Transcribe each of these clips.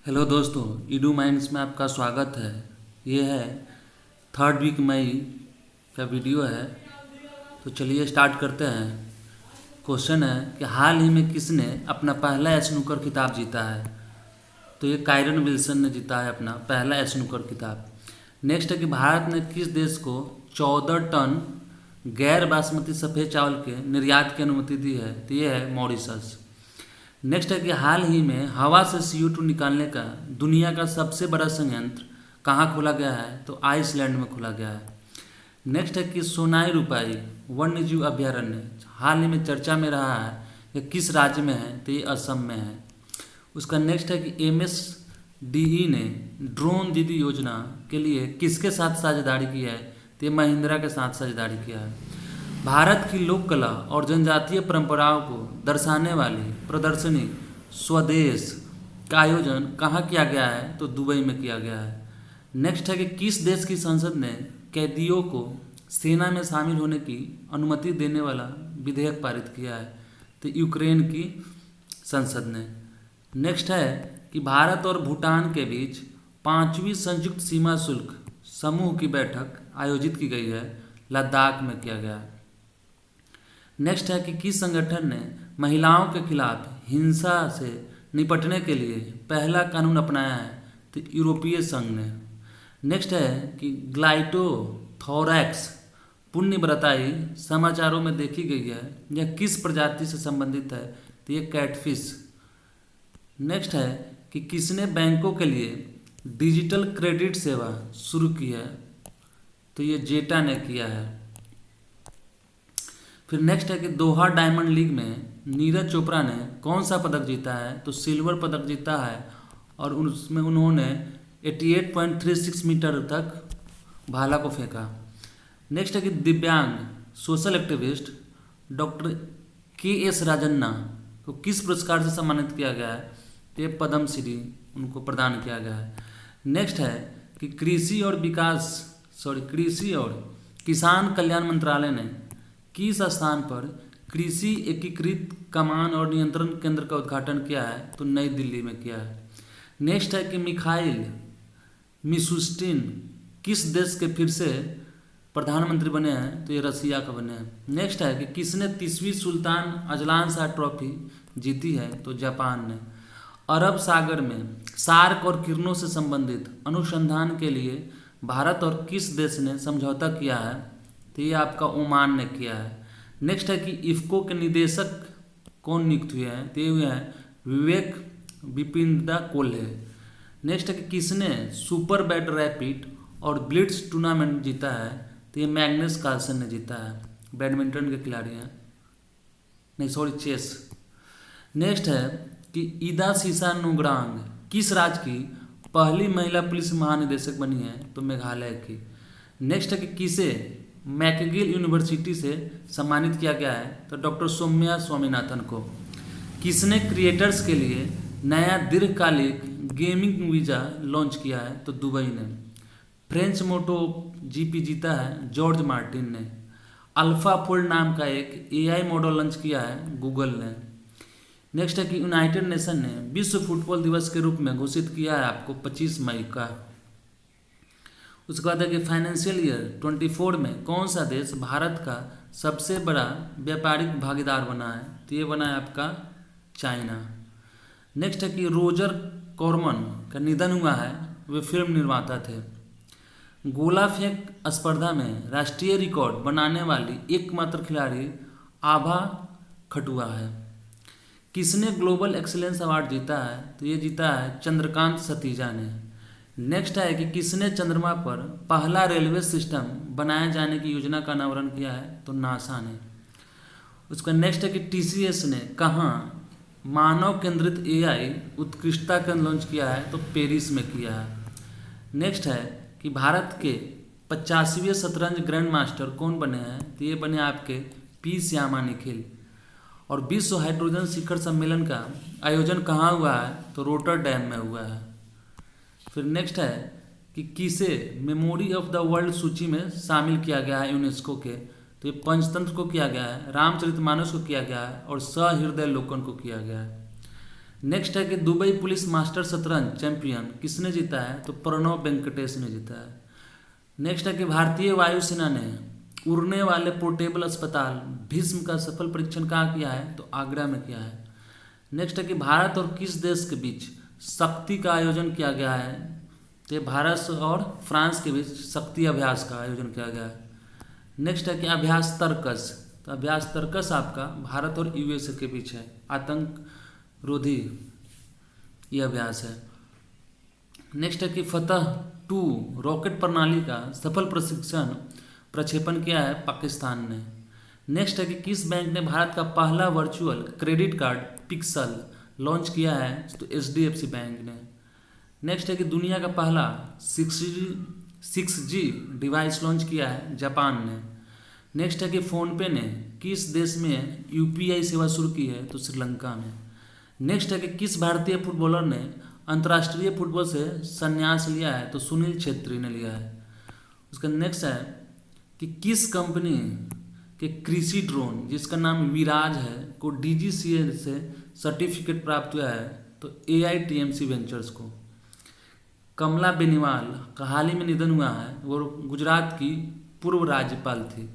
Hello दोस्तों, Edu minds में आपका स्वागत है। ये है 3rd वीक मई का वीडियो है। तो चलिए स्टार्ट करते हैं। क्वेश्चन है कि हाल ही में किसने अपना पहला स्नूकर खिताब जीता है। तो ये कायरन विल्सन ने जीता है अपना पहला स्नूकर खिताब। नेक्स्ट है कि भारत ने किस देश को 14 टन गैर बासमती सफ़ेद चावल के निर्यात की अनुमति दी है। तो ये है मॉरिशस। नेक्स्ट है कि हाल ही में हवा से CO2 निकालने का दुनिया का सबसे बड़ा संयंत्र कहाँ खोला गया है। तो आइसलैंड में खोला गया है। नेक्स्ट है कि सोनाई रूपाई वन्यजीव अभ्यारण्य हाल ही में चर्चा में रहा है कि किस राज्य में है। तो ये असम में है। उसका नेक्स्ट है कि MSDE ने ड्रोन दीदी योजना के लिए किसके साथ साझेदारी की है। तो ये महिंद्रा के साथ साझेदारी किया है। भारत की लोक कला और जनजातीय परंपराओं को दर्शाने वाली प्रदर्शनी स्वदेश का आयोजन कहाँ किया गया है। तो दुबई में किया गया है। नेक्स्ट है कि किस देश की संसद ने कैदियों को सेना में शामिल होने की अनुमति देने वाला विधेयक पारित किया है। तो यूक्रेन की संसद ने। नेक्स्ट है कि भारत और भूटान के बीच 5वीं संयुक्त सीमा शुल्क समूह की बैठक आयोजित की गई है, लद्दाख में किया गया है। नेक्स्ट है कि किस संगठन ने महिलाओं के खिलाफ हिंसा से निपटने के लिए पहला कानून अपनाया है। तो यूरोपीय संघ ने। नेक्स्ट है कि ग्लाइटोथोरैक्स पुण्यव्रताई समाचारों में देखी गई है। यह किस प्रजाति से संबंधित है। तो ये कैटफिश। नेक्स्ट है कि किसने बैंकों के लिए डिजिटल क्रेडिट सेवा शुरू की है। तो ये जेटा ने किया है। फिर नेक्स्ट है कि दोहा डायमंड लीग में नीरज चोपड़ा ने कौन सा पदक जीता है। तो सिल्वर पदक जीता है और उसमें उन्होंने 88.36 मीटर तक भाला को फेंका। नेक्स्ट है कि दिव्यांग social activist doctor KS Rajanna को किस पुरस्कार से सम्मानित किया गया है। तो ये पद्मश्री उनको प्रदान किया गया है। नेक्स्ट है कि कृषि और किसान कल्याण मंत्रालय ने किस स्थान पर कृषि एकीकृत कमान और नियंत्रण केंद्र का उद्घाटन किया है। तो नई दिल्ली में किया है। नेक्स्ट है कि मिखाइल मिशुस्टिन किस देश के फिर से प्रधानमंत्री बने हैं। तो ये रसिया का बने हैं। नेक्स्ट है कि किसने 30वीं सुल्तान अजलान शाह ट्रॉफी जीती है। तो जापान ने। अरब सागर में सार्क और किरणों से संबंधित अनुसंधान के लिए भारत और किस देश ने समझौता किया है। तो ये आपका ओमान ने किया है। नेक्स्ट है कि इफ्को के निदेशक कौन नियुक्त हुए हैं। तो ये हुए हैं विवेक विपिंदा कोल्हे। नेक्स्ट है कि किसने सुपर बैट रैपिड और ब्लिट्स टूर्नामेंट जीता है। तो ये मैग्नस कार्लसन ने जीता है। बैडमिंटन के खिलाड़ी हैं, चेस। नेक्स्ट है कि ईदा सीसा नुग्रांग किस राज्य की पहली महिला पुलिस महानिदेशक बनी है। तो मेघालय की। नेक्स्ट है कि किसे मैकगिल यूनिवर्सिटी से सम्मानित किया गया है। तो डॉक्टर सौम्या स्वामीनाथन को। किसने क्रिएटर्स के लिए नया दीर्घकालिक गेमिंग वीज़ा लॉन्च किया है। तो दुबई ने। फ्रेंच मोटो GP जीता है जॉर्ज मार्टिन ने। अल्फा फोल्ड नाम का एक AI मॉडल लॉन्च किया है गूगल ने। नेक्स्ट है कि यूनाइटेड नेशन ने विश्व फुटबॉल दिवस के रूप में घोषित किया है आपको 25 मई का। उसके बाद है कि फाइनेंशियल ईयर 24 में कौन सा देश भारत का सबसे बड़ा व्यापारिक भागीदार बना है। तो ये बना है आपका चाइना। नेक्स्ट है कि रोजर कॉर्मन का निधन हुआ है। वे फिल्म निर्माता थे। गोला फेंक स्पर्धा में राष्ट्रीय रिकॉर्ड बनाने वाली एकमात्र खिलाड़ी आभा खटुआ है। किसने ग्लोबल एक्सीलेंस अवार्ड जीता है। तो ये जीता है चंद्रकांत सतीजा ने। नेक्स्ट है कि किसने चंद्रमा पर पहला रेलवे सिस्टम बनाए जाने की योजना का अनावरण किया है। तो नासा ने। उसका नेक्स्ट है कि TCS ने कहाँ मानव केंद्रित AI उत्कृष्टता केंद्र लॉन्च किया है। तो पेरिस में किया है। नेक्स्ट है कि भारत के 85वें शतरंज ग्रैंड मास्टर कौन बने हैं। तो ये बने आपके P श्यामा निखिल। और विश्व हाइड्रोजन शिखर सम्मेलन का आयोजन कहाँ हुआ है। तो रोटरडैम में हुआ है। फिर नेक्स्ट है कि किसे मेमोरी ऑफ द वर्ल्ड सूची में शामिल किया गया है यूनेस्को के। तो ये पंचतंत्र को किया गया है, रामचरितमानस को किया गया है और सहृदय लोकन को किया गया है। नेक्स्ट है कि दुबई पुलिस मास्टर शतरंज चैंपियन किसने जीता है? तो प्रणव वेंकटेश ने जीता है। नेक्स्ट है कि भारतीय वायुसेना ने उड़ने वाले पोर्टेबल अस्पताल भीष्म का सफल परीक्षण कहाँ किया है? तो आगरा में किया है। नेक्स्ट है कि भारत और किस देश के बीच शक्ति का आयोजन किया गया है? तो भारत और फ्रांस के बीच शक्ति अभ्यास का आयोजन किया गया है। नेक्स्ट है कि अभ्यास तर्कस, तो अभ्यास तर्कस आपका भारत और यूएसए के बीच है, आतंक रोधी ये अभ्यास है। नेक्स्ट है कि फतह 2 रॉकेट प्रणाली का सफल प्रक्षेपण किया है पाकिस्तान ने। नेक्स्ट है कि किस बैंक ने भारत का पहला virtual credit card pixel launch किया है? तो एचडीएफसी बैंक ने। नेक्स्ट है कि दुनिया का पहला 6G डिवाइस लॉन्च किया है जापान ने। नेक्स्ट है कि फ़ोनपे ने किस देश में यूपीआई सेवा शुरू की है? तो श्रीलंका में। नेक्स्ट है कि किस भारतीय फुटबॉलर ने अंतर्राष्ट्रीय फुटबॉल से संन्यास लिया है? तो सुनील छेत्री ने लिया है। उसका नेक्स्ट है कि किस कंपनी के कृषि ड्रोन जिसका नाम विराज है को डीजीसीए से सर्टिफिकेट प्राप्त हुआ है? तो AITMC वेंचर्स को। कमला बेनीवाल का हाल ही में निधन हुआ है, वो गुजरात की पूर्व राज्यपाल थी।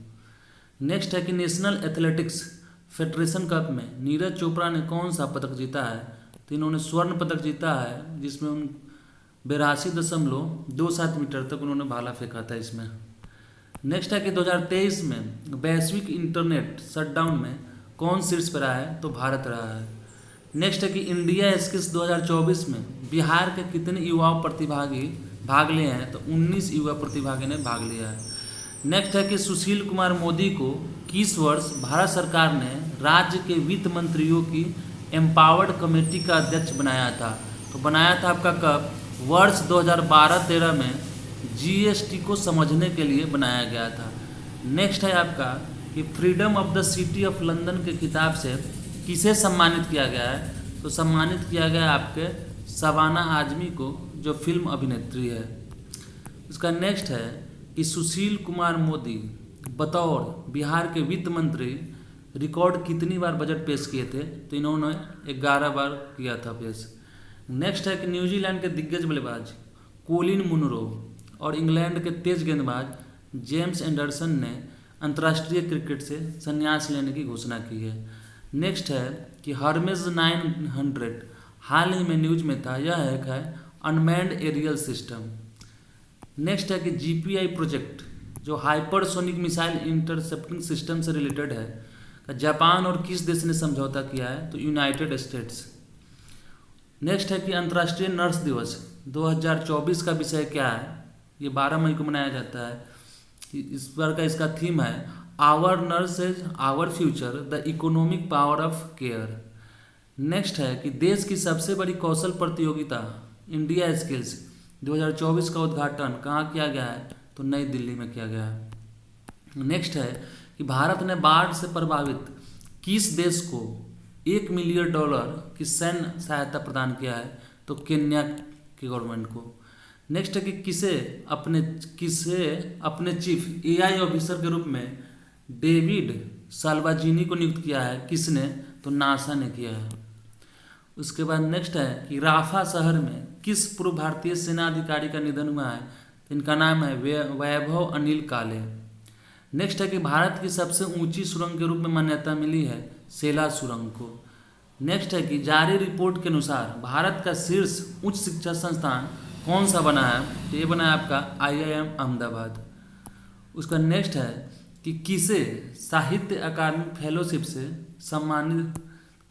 नेक्स्ट है कि नेशनल एथलेटिक्स फेडरेशन कप में नीरज चोपड़ा ने कौन सा पदक जीता है? तो इन्होंने स्वर्ण पदक जीता है, जिसमें उन 82.27 मीटर तक उन्होंने भाला फेंका था इसमें। नेक्स्ट है कि 2023 में वैश्विक इंटरनेट शटडाउन में कौन शीर्ष पर रहा है? तो भारत रहा है। नेक्स्ट है कि इंडिया स्किल्स 2024 में बिहार के कितने युवा प्रतिभागी भाग लिए हैं? तो 19 युवा प्रतिभागी ने भाग लिया है। नेक्स्ट है कि सुशील कुमार मोदी को किस वर्ष भारत सरकार ने राज्य के वित्त मंत्रियों की एम्पावर्ड कमेटी का अध्यक्ष बनाया था? तो बनाया था आपका कब? वर्ष 2012-13 में जीएसटी को समझने के लिए बनाया गया था। नेक्स्ट है आपका कि freedom of the city of London के खिताब से किसे सम्मानित किया गया है? तो सम्मानित किया गया आपके शबाना आजमी को, जो फिल्म अभिनेत्री है। उसका नेक्स्ट है कि सुशील कुमार मोदी बतौर बिहार के वित्त मंत्री रिकॉर्ड कितनी बार बजट पेश किए थे? तो इन्होंने 11 बार किया था पेश। नेक्स्ट है कि न्यूजीलैंड के दिग्गज बल्लेबाज कोलिन मुनरो और इंग्लैंड के तेज गेंदबाज जेम्स एंडरसन ने अंतर्राष्ट्रीय क्रिकेट से संन्यास लेने की घोषणा की है। नेक्स्ट है कि हर्मेस 900 हाल ही में न्यूज में था, यह एक है अनमैन्ड एरियल सिस्टम। नेक्स्ट है कि GPI प्रोजेक्ट जो हाइपरसोनिक मिसाइल इंटरसेप्टिंग सिस्टम से रिलेटेड है, जापान और किस देश ने समझौता किया है? तो यूनाइटेड स्टेट्स। नेक्स्ट है कि अंतर्राष्ट्रीय नर्स दिवस 2024 का विषय क्या है? ये 12 मई को मनाया जाता है। इस बार का इसका थीम है our nurses our future the economic power of care. Next है कि देश की सबसे बड़ी कौशल प्रतियोगिता इंडिया स्किल्स 2024 का उद्घाटन कहाँ किया गया है? तो नई दिल्ली में किया गया है। नेक्स्ट है कि भारत ने बाढ़ से प्रभावित किस देश को $1 मिलियन की सैन्य सहायता प्रदान किया है? तो केन्या की गवर्नमेंट को। नेक्स्ट है कि किसे अपने चीफ AI ऑफिसर के रूप में डेविड साल्वाजिनी को नियुक्त किया है? किसने? तो नासा ने किया है। उसके बाद नेक्स्ट है कि राफा शहर में किस पूर्व भारतीय सेना अधिकारी का निधन हुआ है? इनका नाम है वैभव अनिल काले। नेक्स्ट है कि भारत की सबसे ऊंची सुरंग के रूप में मान्यता मिली है सेला सुरंग को। नेक्स्ट है कि जारी रिपोर्ट के अनुसार भारत का शीर्ष उच्च शिक्षा संस्थान कौन सा बना है? तो ये बना है आपका IIM अहमदाबाद। उसका नेक्स्ट है कि किसे साहित्य अकादमी फेलोशिप से सम्मानित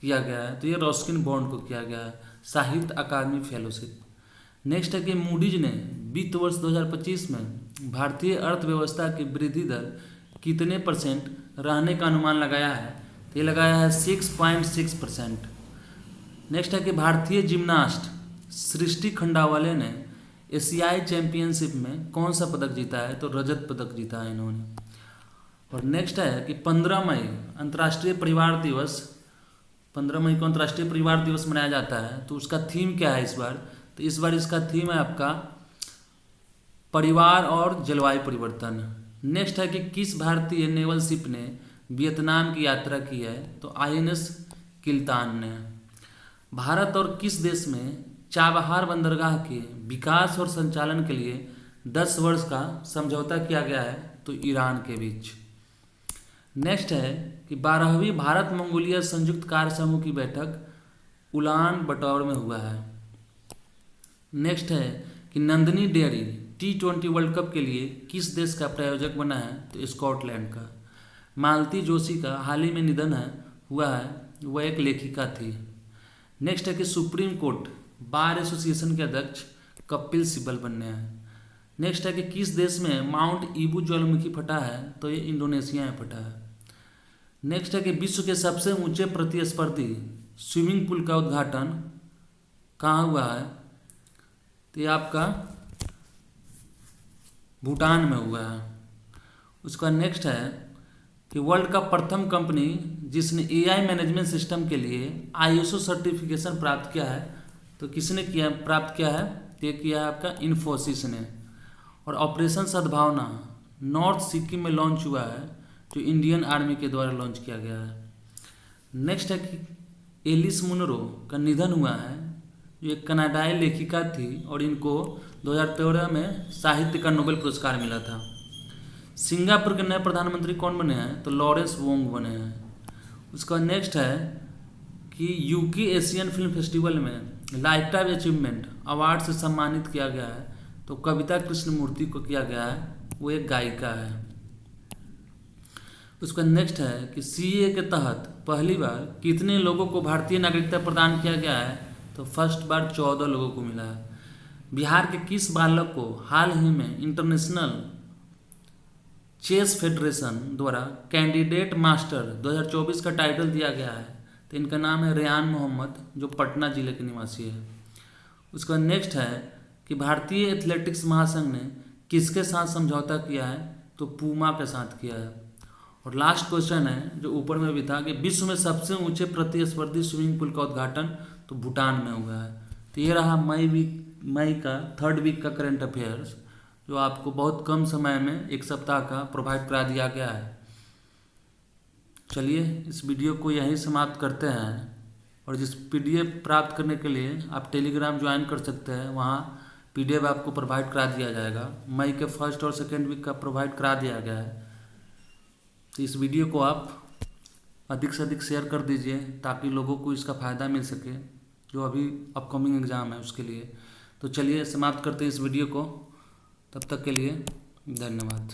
किया गया है? तो ये रस्किन बॉन्ड को किया गया है साहित्य अकादमी फेलोशिप। नेक्स्ट है कि मूडीज ने वित्त वर्ष 2025 में भारतीय अर्थव्यवस्था की वृद्धि दर कितने % रहने का अनुमान लगाया है? तो ये लगाया है 6.6%। नेक्स्ट है कि भारतीय जिम्नास्ट सृष्टि खंडावाले ने एशियाई चैंपियनशिप में कौन सा पदक जीता है? तो रजत पदक जीता है इन्होंने। और नेक्स्ट है कि 15 मई अंतर्राष्ट्रीय परिवार दिवस 15 मई को अंतर्राष्ट्रीय परिवार दिवस मनाया जाता है। तो उसका थीम क्या है इस बार? तो इस बार इसका थीम है आपका परिवार और जलवायु परिवर्तन। नेक्स्ट है कि किस भारतीय नेवल शिप ने वियतनाम की यात्रा की है? तो INS किल्तान ने। भारत और किस देश में चाबहार बंदरगाह के विकास और संचालन के लिए 10 वर्ष का समझौता किया गया है? तो ईरान के बीच। नेक्स्ट है कि 12वीं भारत मंगोलिया संयुक्त कार्य समूह की बैठक उलान बटोर में हुआ है। नेक्स्ट है कि Nandini dairy T20 world cup के लिए किस देश का प्रायोजक बना है? तो स्कॉटलैंड का। मालती जोशी का हाल ही में निधन हुआ है, वह एक लेखिका थी। नेक्स्ट है कि सुप्रीम कोर्ट बार एसोसिएशन के अध्यक्ष कपिल सिब्बल बनने हैं। नेक्स्ट है कि किस देश में माउंट ईबू ज्वालामुखी फटा है? तो ये इंडोनेशिया में फटा है। नेक्स्ट है कि विश्व के सबसे ऊंचे प्रतिस्पर्धी स्विमिंग पूल का उद्घाटन कहाँ हुआ है? तो ये आपका भूटान में हुआ है। उसका नेक्स्ट है कि वर्ल्ड का प्रथम कंपनी जिसने AI मैनेजमेंट सिस्टम के लिए ISO सर्टिफिकेशन प्राप्त किया है, तो किसने प्राप्त किया है? ये किया है आपका इन्फोसिस ने। और ऑपरेशन सद्भावना नॉर्थ सिक्किम में लॉन्च हुआ है, जो इंडियन आर्मी के द्वारा लॉन्च किया गया है। नेक्स्ट है कि एलिस मुनरो का निधन हुआ है, जो एक कनाडाई लेखिका थी और इनको 2013 में साहित्य का नोबेल पुरस्कार मिला था। सिंगापुर के नए प्रधानमंत्री कौन बने हैं? तो लॉरेंस वोंग बने हैं। उसका नेक्स्ट है कि यूके एशियन फिल्म फेस्टिवल में लाइफ टाइम अचीवमेंट अवार्ड से सम्मानित किया गया है, तो कविता कृष्णमूर्ति को किया गया है, वो एक गायिका है। उसका नेक्स्ट है कि CA के तहत पहली बार कितने लोगों को भारतीय नागरिकता प्रदान किया गया है? तो फर्स्ट बार 14 लोगों को मिला है। बिहार के किस बालक को हाल ही में इंटरनेशनल चेस फेडरेशन द्वारा कैंडिडेट मास्टर 2024 का टाइटल दिया गया है? तो इनका नाम है रेयान मोहम्मद, जो पटना जिले के निवासी है। उसका नेक्स्ट है कि भारतीय एथलेटिक्स महासंघ ने किसके साथ समझौता किया है? तो पूमा के साथ किया है। और लास्ट क्वेश्चन है जो ऊपर में भी था कि विश्व में सबसे ऊंचे प्रतिस्पर्धी स्विमिंग पूल का उद्घाटन तो भूटान में हुआ है। तो ये रहा मई का 3rd वीक का करंट अफेयर्स, जो आपको बहुत कम समय में एक सप्ताह का प्रोवाइड करा दिया गया है। चलिए इस वीडियो को यहीं समाप्त करते हैं, और जिस PDF प्राप्त करने के लिए आप टेलीग्राम ज्वाइन कर सकते हैं, वहाँ PDF आपको प्रोवाइड करा दिया जाएगा। मई के 1st और 2nd वीक का प्रोवाइड करा दिया गया है। तो इस वीडियो को आप अधिक से अधिक शेयर कर दीजिए ताकि लोगों को इसका फ़ायदा मिल सके, जो अभी अपकमिंग एग्ज़ाम है उसके लिए। तो चलिए समाप्त करते हैं इस वीडियो को, तब तक के लिए धन्यवाद।